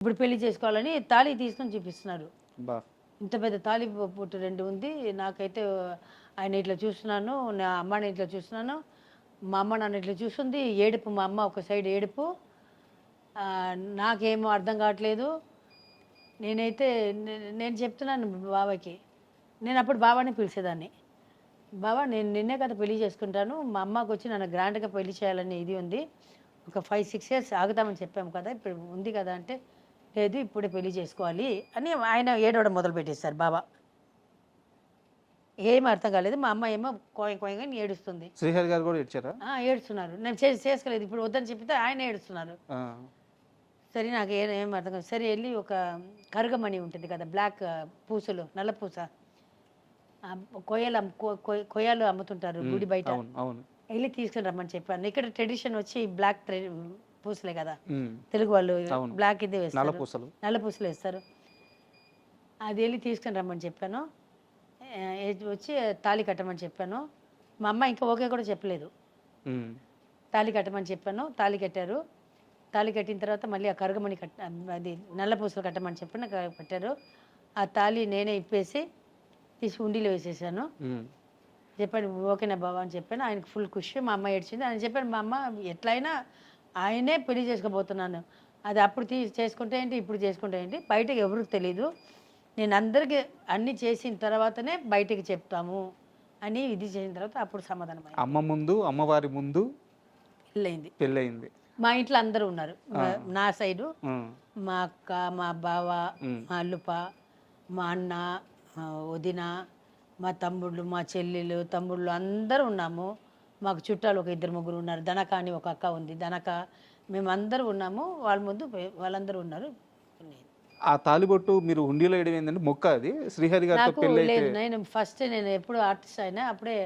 ఇప్పుడు పెళ్లి చేసుకోవాలని తాళి తీసుకొని చూపిస్తున్నారు. బా ఇంత పెద్ద తాళి పొట్టు 2 ఉంది. నాకైతే ఆయన ఇట్లా చూస్తున్నాను, నా అమ్మని ఇట్లా చూస్తున్నాను, మా అమ్మ నన్ను ఇట్లా చూస్తుంది. ఏడుపు, మా అమ్మ ఒక సైడ్ ఏడుపు. నాకేమో అర్థం కావట్లేదు. నేనైతే నేను చెప్తున్నాను బాబాకి. నేను అప్పుడు బాబాని పిలిచేదాన్ని. బాబా నేను నిన్నే కదా పెళ్లి చేసుకుంటాను, మా అమ్మకి వచ్చి నన్ను గ్రాండ్గా పెళ్లి చేయాలని ఇది ఉంది, ఒక 5-6 ఇయర్స్ ఆగుతామని చెప్పాము కదా, ఇప్పుడు ఉంది కదా అంటే, లేదు ఇప్పుడే పెళ్లి చేసుకోవాలి అని ఆయన ఏడవడం మొదలు పెట్టేశారు బాబా. ఏం అర్థం కాలేదు. మా అమ్మ ఏమో కోయని ఏడుస్తుంది. శ్రీహరి గారు కూడా ఇచ్చారా? ఏడుస్తున్నారు. నేను చేసుకోలేదు, ఇప్పుడు వద్దని చెప్పితే ఆయన ఏడుస్తున్నారు. సరే నాకు ఏం అర్థం కాదు. సరే వెళ్ళి ఒక కరుగమణి ఉంటుంది కదా, బ్లాక్ పూసలు, నల్ల పూస, కొయ్యలు అమ్ముతుంటారు గుడి బయట, వెళ్ళి తీసుకుని రమ్మని చెప్పాను. ఇక్కడ ట్రెడిషన్ వచ్చి బ్లాక్ పూసలే కదా, తెలుగు వాళ్ళు బ్లాక్ ఇదే వేస్తారు, నల్ల పూసలు వేస్తారు. అది వెళ్ళి తీసుకుని రమ్మని చెప్పాను. వచ్చి తాళి కట్టమని చెప్పాను. మా అమ్మ ఇంకా ఓకే కూడా చెప్పలేదు. తాళి కట్టమని చెప్పాను, తాళి కట్టారు. తాళి కట్టిన తర్వాత మళ్ళీ ఆ కరుగమణి అది నల్ల పూసలు కట్టమని చెప్పాను, కట్టారు. ఆ తాళి నేనే ఇప్పేసి తీసి ఉండిలో వేసేసాను. చెప్పాను ఓకేనా బాబా అని చెప్పాను. ఆయనకు ఫుల్ ఖుషి. మా అమ్మ ఏడ్చింది. ఆయన చెప్పాను, మా అమ్మ ఎట్లయినా ఆయనే పెళ్లి చేసుకోబోతున్నాను, అది అప్పుడు చేసుకుంటే ఏంటి, ఇప్పుడు చేసుకుంటే ఏంటి, బయటకు ఎవరికి తెలీదు, నేను అందరికీ అన్నీ చేసిన తర్వాతనే బయటికి చెప్తాము అని ఇది చేసిన తర్వాత అప్పుడు సమాధానం. అమ్మ ముందు, అమ్మవారి ముందు పెళ్ళయింది. మా ఇంట్లో అందరూ ఉన్నారు. నా సైడు మా అక్క, మా బావ, మా అల్లుప, మా అన్న, వదిన, మా తమ్ముళ్ళు, మా చెల్లెలు, తమ్ముళ్ళు అందరూ ఉన్నాము. మాకు చుట్టాలు ఒక 2-3 ఉన్నారు. ధనక అని ఒక అక్క ఉంది, ధనక, మేమందరూ ఉన్నాము. వాళ్ళ ముందు వాళ్ళందరూ ఉన్నారు. ఆ తాలిబొట్టు మీరు హుండీలో వేయడం ఏంటంటే మొక్క, అది శ్రీహరి గారితో పెళ్ళి లేదు. నేను ఫస్ట్ నేను ఎప్పుడు ఆర్టిస్ట్ అయినా అప్పుడే